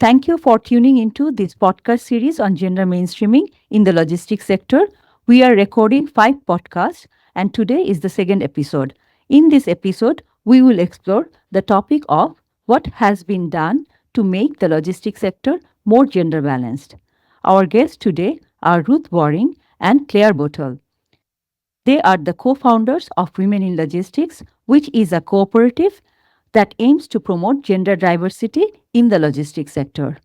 Thank you for tuning into this podcast series on gender mainstreaming in the logistics sector. We are recording 5 podcasts, and today is the second episode. In this episode, we will explore the topic of what has been done to make the logistics sector more gender balanced. Our guests today are Ruth Waring and Claire Bottle. They are the co founders of Women in Logistics, which is a cooperative that aims to promote gender diversity in the logistics sector.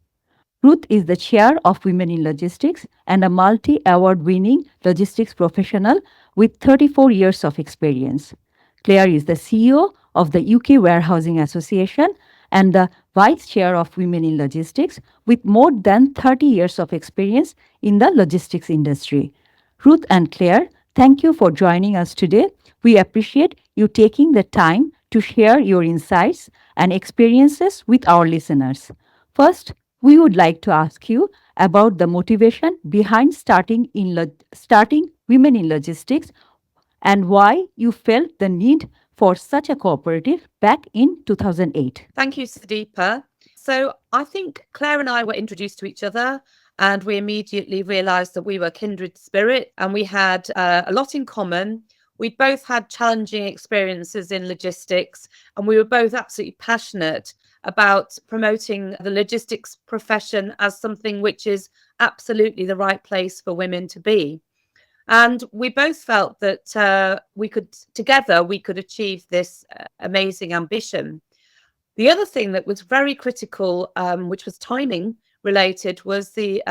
Ruth is the chair of Women in Logistics and a multi award winning logistics professional with 34 years of experience. Claire is the CEO of the UK Warehousing Association and the vice chair of Women in Logistics with more than 30 years of experience in the logistics industry. Ruth and Claire, thank you for joining us today. We appreciate you taking the time to share your insights and experiences with our listeners. First, we would like to ask you about the motivation behind starting Women in Logistics and why you felt the need for such a cooperative back in 2008. Thank you, Sudeepa. So I think Claire and I were introduced to each other and we immediately realised that we were kindred spirit and we had a lot in common. We'd both had challenging experiences in logistics and we were both absolutely passionate about promoting the logistics profession as something which is absolutely the right place for women to be. And we both felt that we could achieve this amazing ambition. The other thing that was very critical, which was timing related, was the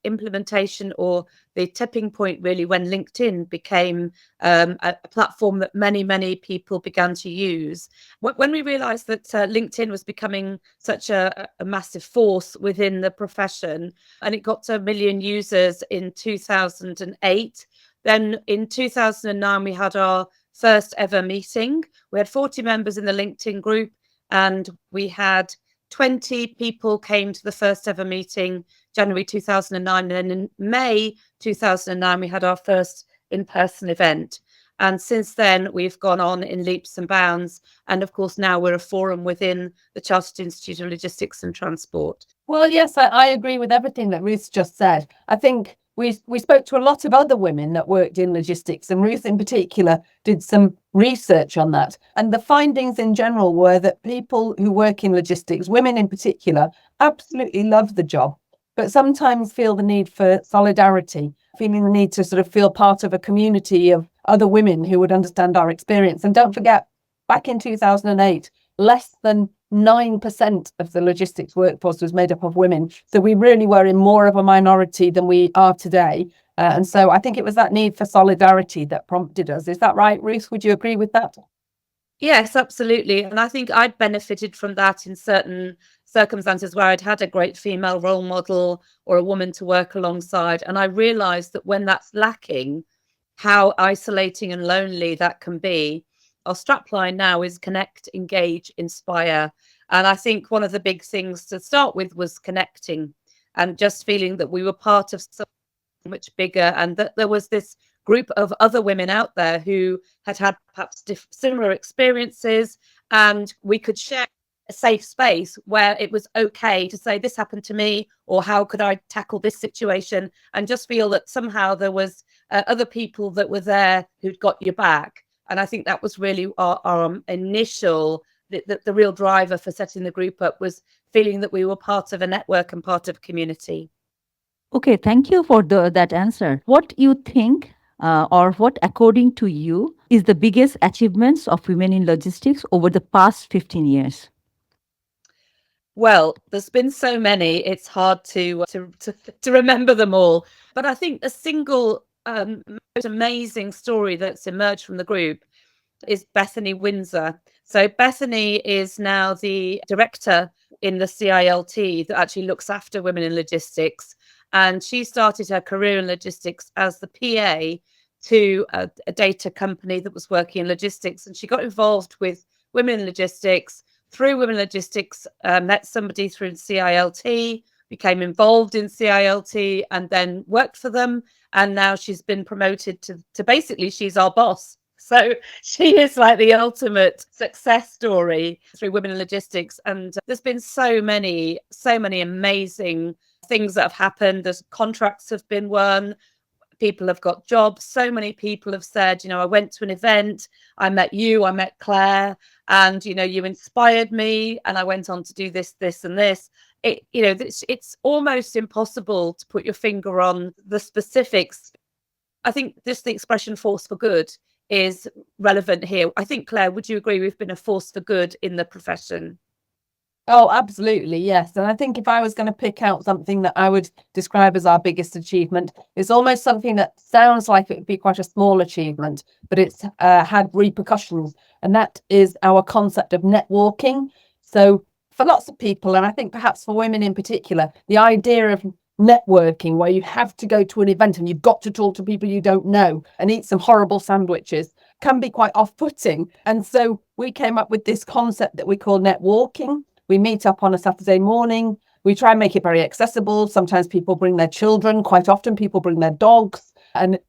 implementation or the tipping point, really, when LinkedIn became a platform that many people began to use. When we realized that LinkedIn was becoming such a massive force within the profession, and it got to 1 million users in 2008, then in 2009, we had our first ever meeting. We had 40 members in the LinkedIn group and we had 20 people came to the first ever meeting, January 2009. And then in May 2009, we had our first in-person event. And since then, we've gone on in leaps and bounds. And of course, now we're a forum within the Chartered Institute of Logistics and Transport. Well, yes, I agree with everything that Ruth just said. I think we spoke to a lot of other women that worked in logistics, and Ruth in particular did some research on that. And the findings in general were that people who work in logistics, women in particular, absolutely love the job, but sometimes feel the need for solidarity, feeling the need to sort of feel part of a community of other women who would understand our experience. And don't forget, back in 2008, less than 9% of the logistics workforce was made up of women. So we really were in more of a minority than we are today. And so I think it was that need for solidarity that prompted us. Is that right, Ruth? Would you agree with that? Yes, absolutely. And I think I'd benefited from that in certain circumstances where I'd had a great female role model or a woman to work alongside. And I realized that when that's lacking, how isolating and lonely that can be. Our strapline now is connect, engage, inspire. And I think one of the big things to start with was connecting and just feeling that we were part of something much bigger and that there was this group of other women out there who had perhaps similar experiences, and we could share a safe space where it was okay to say this happened to me, or how could I tackle this situation, and just feel that somehow there was other people that were there who'd got your back. And I think that was really our initial, the real driver for setting the group up, was feeling that we were part of a network and part of a community. Okay, thank you for that answer. What you think, or what, according to you, is the biggest achievements of women in logistics over the past 15 years? Well, there's been so many; it's hard to remember them all. But I think the single most amazing story that's emerged from the group is Bethany Windsor. So Bethany is now the director in the CILT that actually looks after women in logistics. And she started her career in logistics as the PA to a data company that was working in logistics. And she got involved with women in logistics. Through women in logistics, met somebody through CILT, became involved in CILT, and then worked for them. And now she's been promoted to basically, she's our boss. So she is like the ultimate success story through women in logistics. And there's been so many amazing things that have happened. There's contracts have been won. People have got jobs. So many people have said, I went to an event, I met you, I met Claire, and, you inspired me, and I went on to do this, this, and this. It's almost impossible to put your finger on the specifics. I think just the expression force for good is relevant here. I think, Claire, would you agree we've been a force for good in the profession? Oh, absolutely, yes. And I think if I was going to pick out something that I would describe as our biggest achievement, it's almost something that sounds like it would be quite a small achievement, but it's had repercussions. And that is our concept of networking. So for lots of people, and I think perhaps for women in particular, the idea of networking where you have to go to an event and you've got to talk to people you don't know and eat some horrible sandwiches can be quite off-putting. And so we came up with this concept that we call networking. We meet up on a Saturday morning. We try and make it very accessible. Sometimes people bring their children. Quite often people bring their dogs. And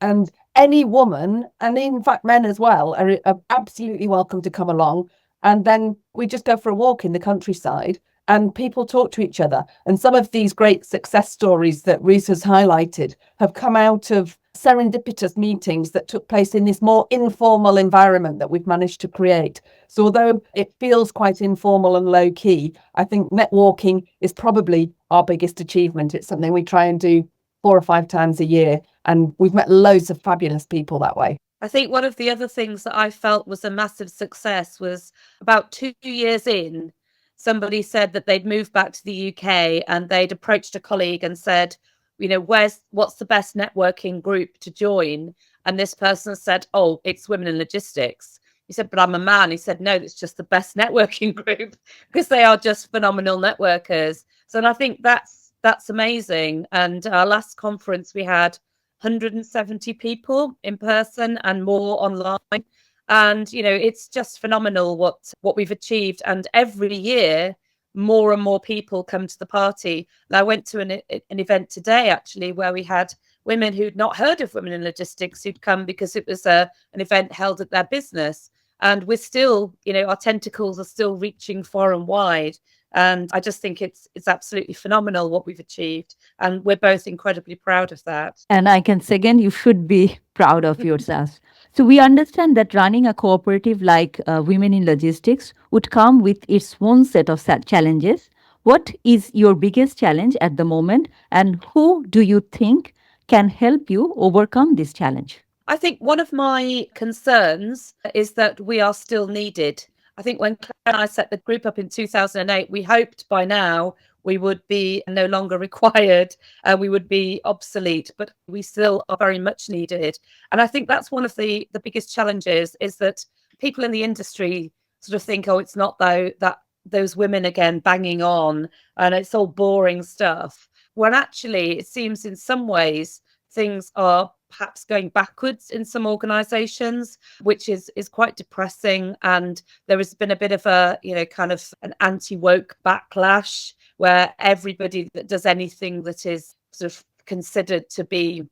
any woman, and in fact men as well, are absolutely welcome to come along. And then we just go for a walk in the countryside and people talk to each other. And some of these great success stories that Ruth has highlighted have come out of serendipitous meetings that took place in this more informal environment that we've managed to create. So although it feels quite informal and low key, I think networking is probably our biggest achievement. It's something we try and do 4 or 5 times a year. And we've met loads of fabulous people that way. I think one of the other things that I felt was a massive success was about 2 years in, somebody said that they'd moved back to the UK and they'd approached a colleague and said, what's the best networking group to join? And this person said, oh, it's women in logistics. He said, but I'm a man. He said, no, it's just the best networking group because they are just phenomenal networkers. So and I think that's amazing. And our last conference, we had 170 people in person and more online. And, it's just phenomenal what we've achieved. And every year, more and more people come to the party. And I went to an event today, actually, where we had women who'd not heard of women in logistics who'd come because it was an event held at their business. And we're still, our tentacles are still reaching far and wide. And I just think it's absolutely phenomenal what we've achieved. And we're both incredibly proud of that. And I can second, you should be proud of yourself. So we understand that running a cooperative like Women in Logistics would come with its own set of challenges. What is your biggest challenge at the moment, and who do you think can help you overcome this challenge? I think one of my concerns is that we are still needed. I think when Claire and I set the group up in 2008, we hoped by now we would be no longer required and we would be obsolete, but we still are very much needed. And I think that's one of the biggest challenges is that people in the industry sort of think, oh, it's not though that those women again banging on and it's all boring stuff. When actually it seems in some ways things are perhaps going backwards in some organizations, which is quite depressing. And there has been a bit of a, kind of an anti-woke backlash where everybody that does anything that is sort of considered to be,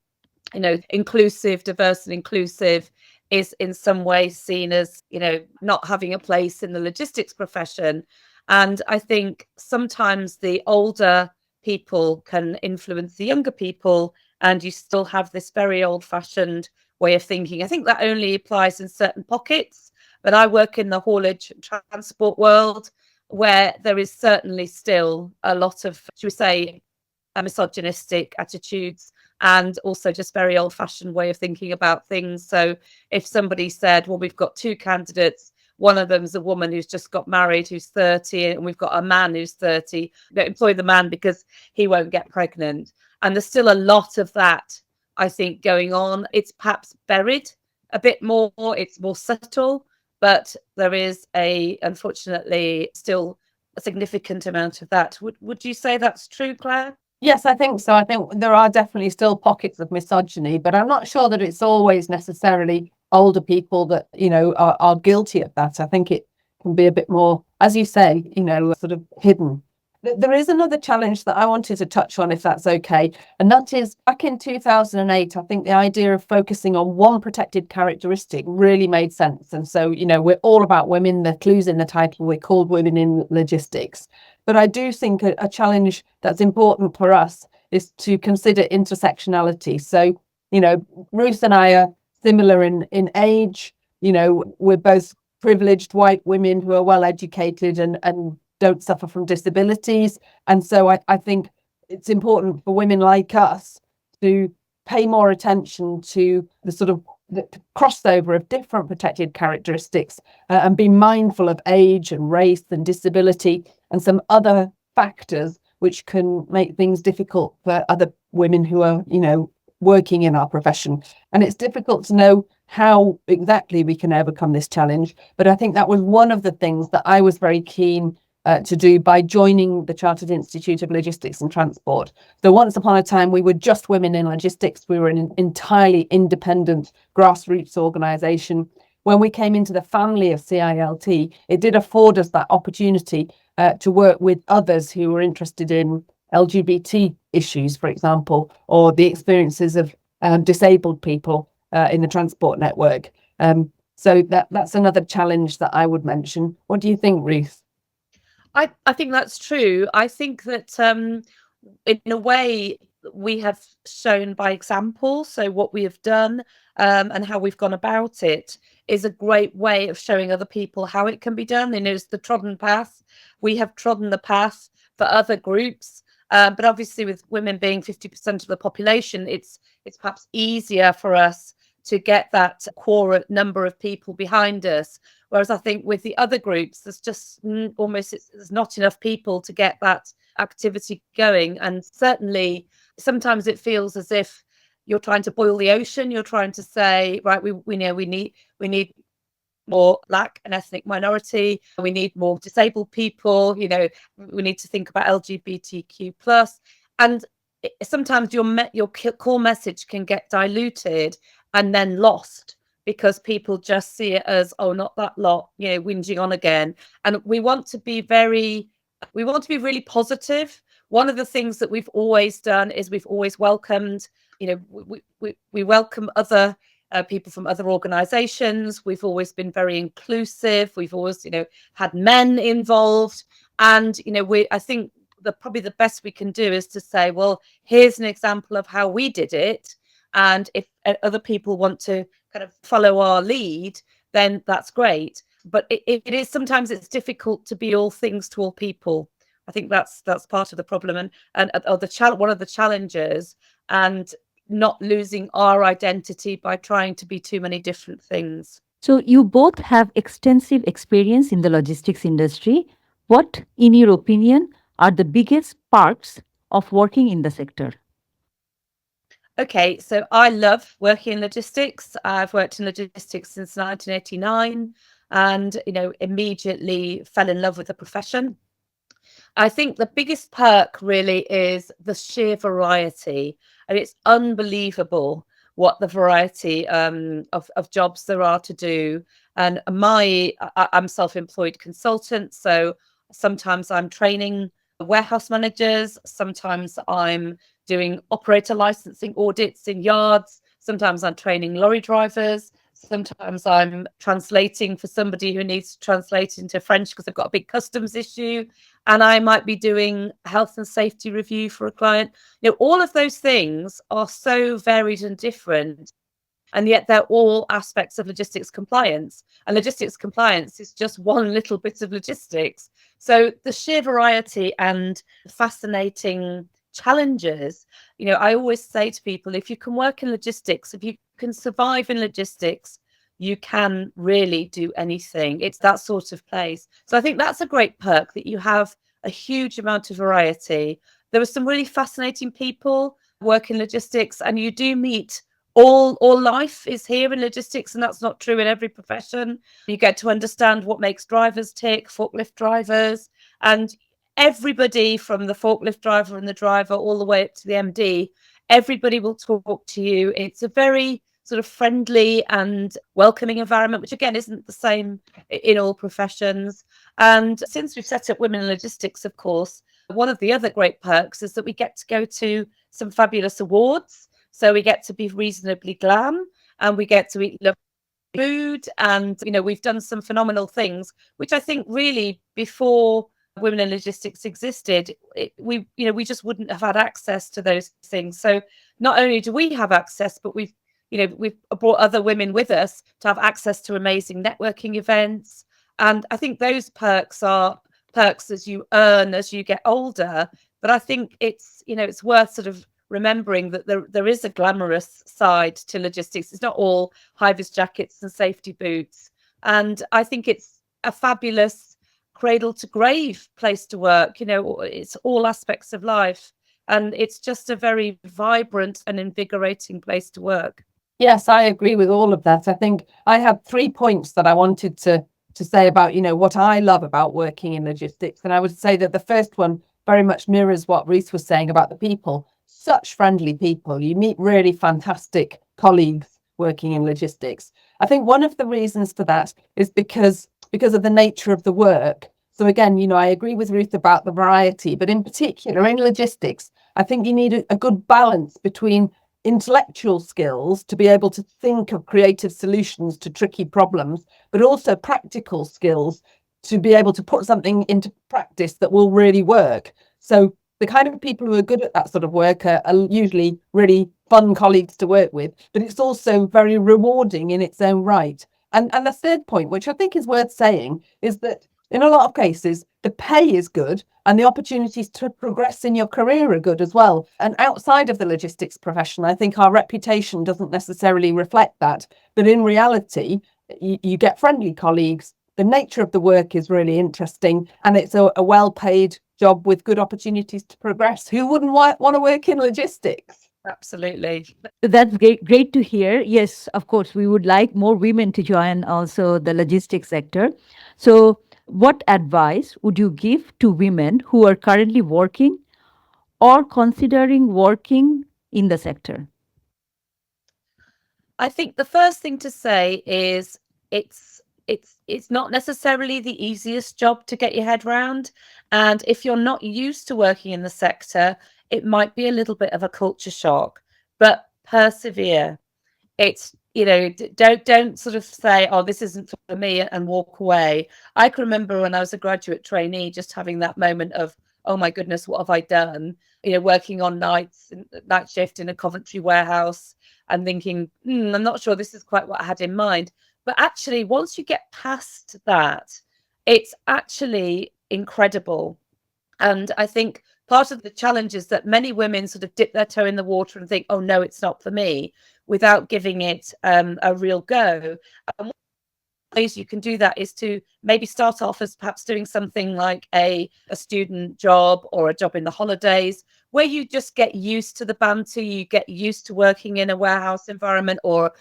inclusive, diverse and inclusive is in some way seen as, not having a place in the logistics profession. And I think sometimes the older people can influence the younger people, and you still have this very old-fashioned way of thinking. I think that only applies in certain pockets, but I work in the haulage and transport world where there is certainly still a lot of, should we say, misogynistic attitudes and also just very old-fashioned way of thinking about things. So if somebody said, well, we've got 2 candidates, one of them is a woman who's just got married, who's 30, and we've got a man who's 30. Don't employ the man because he won't get pregnant. And there's still a lot of that, I think, going on. It's perhaps buried a bit more. It's more subtle, but there is unfortunately, still a significant amount of that. Would you say that's true, Claire? Yes, I think so. I think there are definitely still pockets of misogyny, but I'm not sure that it's always necessarily older people that, are guilty of that. I think it can be a bit more, as you say, sort of hidden. There is another challenge that I wanted to touch on, if that's okay. And that is back in 2008, I think the idea of focusing on one protected characteristic really made sense. And so, we're all about women. The clues in the title, we're called Women in Logistics. But I do think a challenge that's important for us is to consider intersectionality. So, Ruth and I are similar in age. We're both privileged white women who are well educated and don't suffer from disabilities. And so I think it's important for women like us to pay more attention to the sort of the crossover of different protected characteristics, and be mindful of age and race and disability and some other factors which can make things difficult for other women who are, working in our profession. And it's difficult to know how exactly we can overcome this challenge. But I think that was one of the things that I was very keen to do by joining the Chartered Institute of Logistics and Transport. So once upon a time, we were just women in logistics. We were an entirely independent grassroots organisation. When we came into the family of CILT, it did afford us that opportunity to work with others who were interested in LGBT issues, for example, or the experiences of disabled people in the transport network. So that's another challenge that I would mention. What do you think, Ruth? I think that's true. I think that in a way we have shown by example. So what we have done and how we've gone about it is a great way of showing other people how it can be done. And it's the trodden path. We have trodden the path for other groups. But obviously with women being 50% of the population, it's perhaps easier for us to get that core number of people behind us. Whereas I think with the other groups, there's just there's not enough people to get that activity going. And certainly sometimes it feels as if you're trying to boil the ocean. You're trying to say, right, we know we need more Black and ethnic minority. We need more disabled people. We need to think about LGBTQ plus. And sometimes your core message can get diluted and then lost because people just see it as, oh, not that lot, whinging on again. And we want to be really positive. One of the things that we've always done is we've always welcomed, we welcome other people from other organizations. We've always been very inclusive. We've always, had men involved. And, I think probably the best we can do is to say, well, here's an example of how we did it. And if other people want to kind of follow our lead, then that's great. But it is sometimes it's difficult to be all things to all people. I think that's part of the problem and one of the challenges, and not losing our identity by trying to be too many different things. So, you both have extensive experience in the logistics industry. What, in your opinion, are the biggest parts of working in the sector? Okay, so I love working in logistics. I've worked in logistics since 1989 and, immediately fell in love with the profession. I think the biggest perk really is the sheer variety. And it's unbelievable what the variety of jobs there are to do. And I'm self-employed consultant, so sometimes I'm training warehouse managers, sometimes I'm doing operator licensing audits in yards, sometimes I'm training lorry drivers, sometimes I'm translating for somebody who needs to translate into French because they've got a big customs issue, and I might be doing health and safety review for a client. All of those things are so varied and different, and yet they're all aspects of logistics compliance. And logistics compliance is just one little bit of logistics. So the sheer variety and fascinating challenges, I always say to people, if you can work in logistics, if you can survive in logistics, you can really do anything. It's that sort of place. So I think that's a great perk, that you have a huge amount of variety. There are some really fascinating people work in logistics, and you do meet all life is here in logistics, and that's not true in every profession. You get to understand what makes drivers tick, forklift drivers, and everybody from the forklift driver and the driver all the way up to the MD, everybody will talk to you. It's a very sort of friendly and welcoming environment, which again isn't the same in all professions. And since we've set up Women in Logistics, of course, One of the other great perks is that we get to go to some fabulous awards. So we get to be reasonably glam, and we get to eat lovely food, and we've done some phenomenal things, which I think really before women in logistics existed, we just wouldn't have had access to those things. So not only do we have access, but we've brought other women with us to have access to amazing networking events. And I think those perks are perks as you earn as you get older. But I think it's worth sort of remembering that there is a glamorous side to logistics. It's not all high vis jackets and safety boots. And I think it's a fabulous cradle to grave place to work. It's all aspects of life. And it's just a very vibrant and invigorating place to work. Yes, I agree with all of that. I think I had 3 points that I wanted to say about, what I love about working in logistics. And I would say that the first one very much mirrors what Ruth was saying about the people. Such friendly people. You meet really fantastic colleagues working in logistics. I think one of the reasons for that is because of the nature of the work. So again, I agree with Ruth about the variety, but in particular in logistics, I think you need a good balance between intellectual skills to be able to think of creative solutions to tricky problems, but also practical skills to be able to put something into practice that will really work. So the kind of people who are good at that sort of work are usually really fun colleagues to work with, but it's also very rewarding in its own right. And the third point, which I think is worth saying, is that in a lot of cases, the pay is good and the opportunities to progress in your career are good as well. And outside of the logistics profession, I think our reputation doesn't necessarily reflect that. But in reality, you get friendly colleagues. The nature of the work is really interesting, and it's a well-paid job with good opportunities to progress. Who wouldn't want to work in logistics? Absolutely. That's great to hear. Yes, of course, we would like more women to join also the logistics sector. So, what advice would you give to women who are currently working or considering working in the sector? I think the first thing to say is it's not necessarily the easiest job to get your head round. And if you're not used to working in the sector, it might be a little bit of a culture shock, but persevere. It's don't sort of say, oh, this isn't for me, and walk away. I can remember when I was a graduate trainee just having that moment of, oh my goodness, what have I done? Working on night shift in a Coventry warehouse and thinking, I'm not sure this is quite what I had in mind. But actually, once you get past that, it's actually incredible. And I think part of the challenge is that many women sort of dip their toe in the water and think, oh, no, it's not for me, without giving it a real go. And ways you can do that is to maybe start off as perhaps doing something like a student job or a job in the holidays, where you just get used to the banter, you get used to working in a warehouse environment or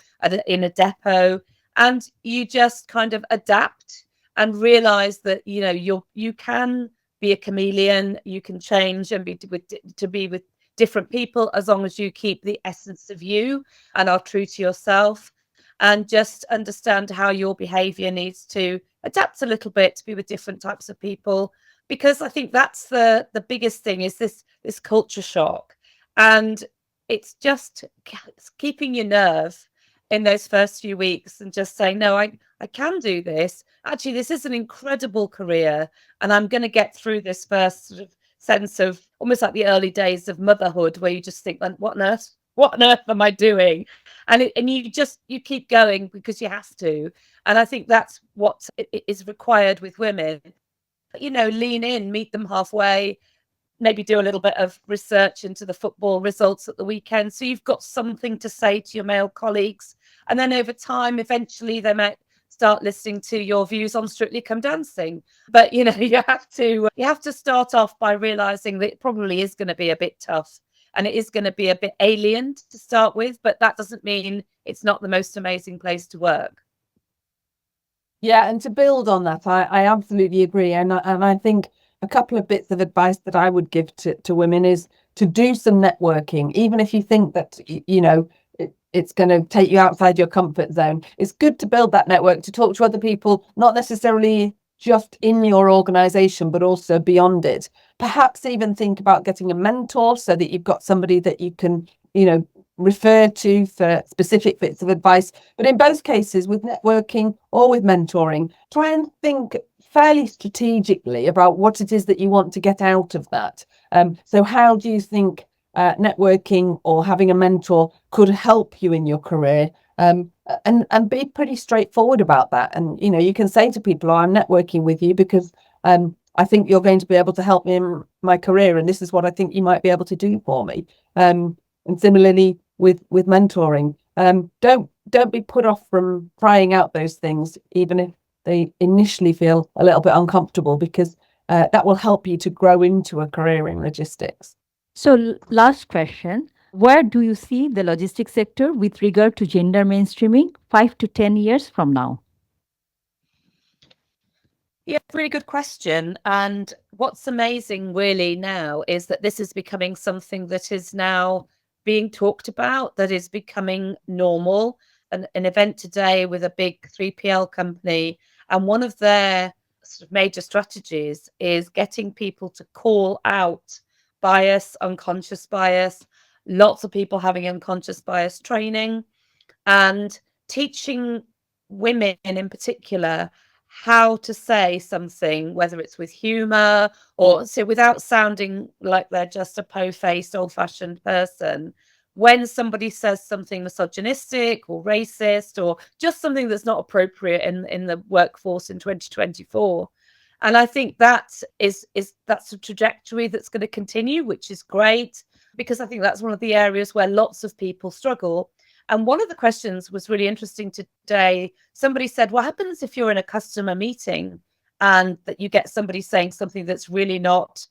in a depot, and you just kind of adapt and realize that you can be a chameleon, you can change and be with different people, as long as you keep the essence of you and are true to yourself, and just understand how your behavior needs to adapt a little bit to be with different types of people. Because I think that's the biggest thing, is this culture shock. And it's just keeping your nerve in those first few weeks and just saying, no, I can do this. Actually, this is an incredible career, and I'm going to get through this first sort of sense of almost like the early days of motherhood, where you just think, what on earth am I doing? And you keep going because you have to. And I think that's what is required with women. Lean in, meet them halfway, maybe do a little bit of research into the football results at the weekend, so you've got something to say to your male colleagues. And then over time, eventually they might start listening to your views on Strictly Come Dancing. But you have to start off by realizing that it probably is going to be a bit tough, and it is going to be a bit alien to start with, but that doesn't mean it's not the most amazing place to work. Yeah, and to build on that, I absolutely agree. And I think a couple of bits of advice that I would give to women is to do some networking, even if you think that, it's going to take you outside your comfort zone. It's good to build that network, to talk to other people, not necessarily just in your organization, but also beyond it. Perhaps even think about getting a mentor so that you've got somebody that you can, refer to for specific bits of advice. But in both cases, with networking or with mentoring, try and think fairly strategically about what it is that you want to get out of that. So how do you think networking or having a mentor could help you in your career? And be pretty straightforward about that. And you can say to people, I'm networking with you because I think you're going to be able to help me in my career, and this is what I think you might be able to do for me. And similarly with mentoring, don't be put off from trying out those things, even if they initially feel a little bit uncomfortable, because that will help you to grow into a career in logistics. So, last question. Where do you see the logistics sector with regard to gender mainstreaming 5 to 10 years from now? Yeah, really good question. And what's amazing really now is that this is becoming something that is now being talked about, that is becoming normal. An event today with a big 3PL company, and one of their sort of major strategies is getting people to call out bias, unconscious bias, lots of people having unconscious bias training, and teaching women in particular how to say something, whether it's with humor or so without sounding like they're just a po-faced, old-fashioned person. When somebody says something misogynistic or racist or just something that's not appropriate in the workforce in 2024. And I think that's a trajectory that's going to continue, which is great, because I think that's one of the areas where lots of people struggle. And one of the questions was really interesting today. Somebody said, what happens if you're in a customer meeting and that you get somebody saying something that's really not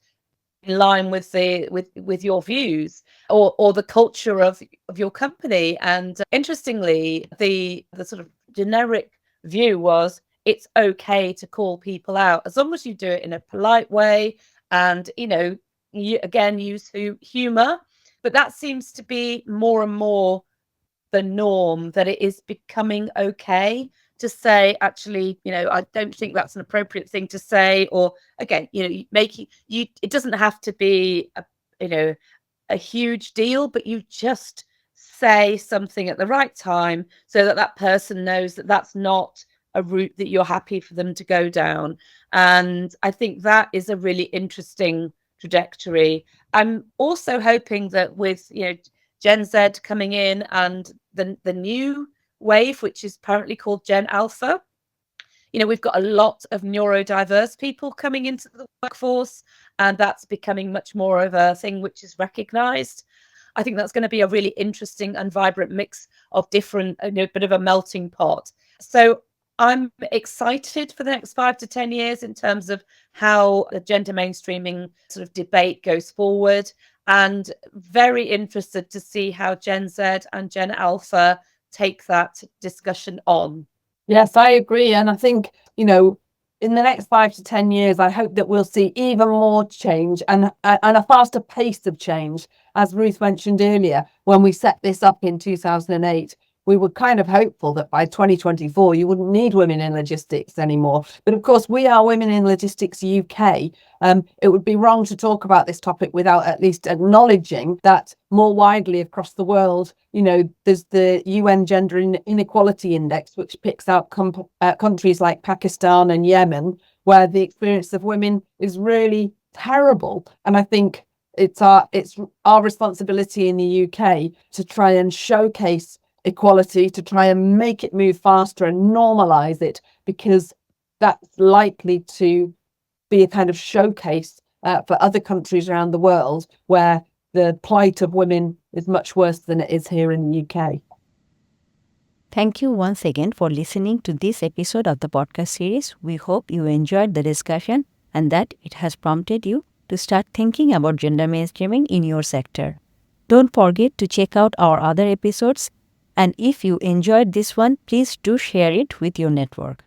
in line with with your views or the culture of your company? And interestingly, the sort of generic view was it's okay to call people out as long as you do it in a polite way and you again use humor. But that seems to be more and more the norm, that it is becoming okay to say, actually, I don't think that's an appropriate thing to say. Or again, making you, it doesn't have to be a huge deal, but you just say something at the right time so that that person knows that that's not a route that you're happy for them to go down. And I think that is a really interesting trajectory. I'm also hoping that with Gen Z coming in and the new wave, which is apparently called Gen Alpha, we've got a lot of neurodiverse people coming into the workforce, and that's becoming much more of a thing which is recognized. I think that's going to be a really interesting and vibrant mix of different, bit of a melting pot. So I'm excited for the next 5 to 10 years in terms of how the gender mainstreaming sort of debate goes forward, and very interested to see how Gen Z and Gen Alpha take that discussion on. Yes, I agree. And I think, in the next 5 to 10 years, I hope that we'll see even more change and a faster pace of change. As Ruth mentioned earlier, when we set this up in 2008, we were kind of hopeful that by 2024, you wouldn't need women in logistics anymore. But of course, we are Women in Logistics UK. It would be wrong to talk about this topic without at least acknowledging that more widely across the world, there's the UN Gender Inequality Index, which picks out countries like Pakistan and Yemen, where the experience of women is really terrible. And I think it's our responsibility in the UK to try and showcase equality, to try and make it move faster and normalize it, because that's likely to be a kind of showcase for other countries around the world where the plight of women is much worse than it is here in the UK. Thank you once again for listening to this episode of the podcast series. We hope you enjoyed the discussion and that it has prompted you to start thinking about gender mainstreaming in your sector. Don't forget to check out our other episodes, and if you enjoyed this one, please do share it with your network.